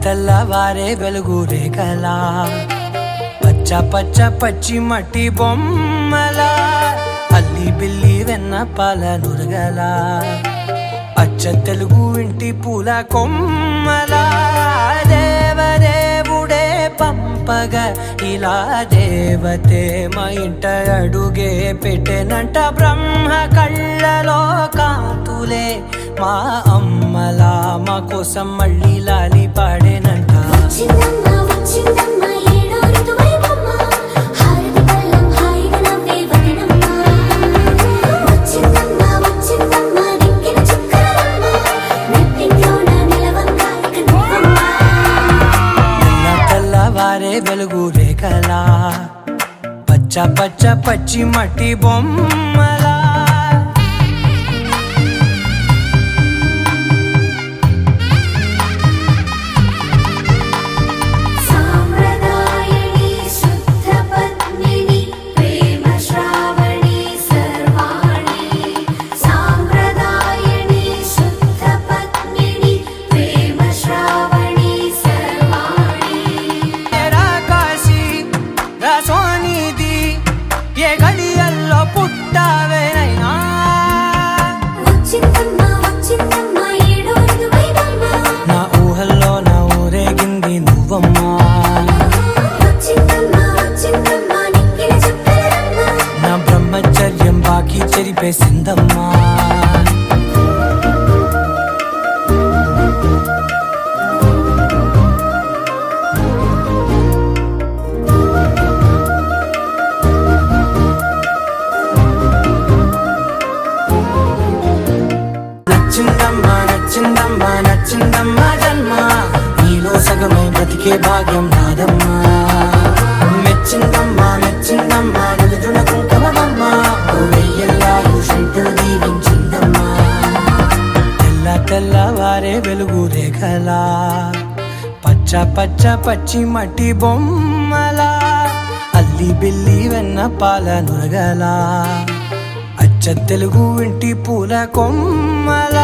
తెల్లవారే వెలుగు రేఖలా పచ్చ పచ్చ పచ్చి మట్టి బొమ్మలా అల్లి బిల్లి వెన్న పాల నురగలా అచ్చ తెలుగు ఇంటి పూల కొమ్మలా దేవదేవుడే పంపగా ఇలా దేవతే మా ఇంట అడుగే పెట్టెనంట బ్రహ్మ కళ్ళలో కాంతులే మా అమ్మలా మా కోసం మళ్ళీ లాలి పాడేనంట తెల్లవారే వెలుగు రేఖలా పచ్చ పచ్చ పచ్చి మట్టి బొమ్మలా నా ఊహల్లో నా ఊరేగింది నువ్వమ్మా నా బ్రహ్మచర్యం బాకీ చెరిపేసిందమ్మా నచ్చిందమ్మా జన్మ నీలో సగమై బ్రతికే భాగ్యం నాదమ్మా మెచ్చిందమ్మా నిలుచున కుంకుమమ్మా వెయ్యల్లా శంకరు దీవించిందమ్మా తెల్లవారే వెలుగు రేఖలా పచ్చ పచ్చ పచ్చి మట్టి బొమ్మలా అల్లి బిల్లి వెన్న పాల నురగలా అచ్చ తెలుగు ఇంటి పూల కొమ్మలా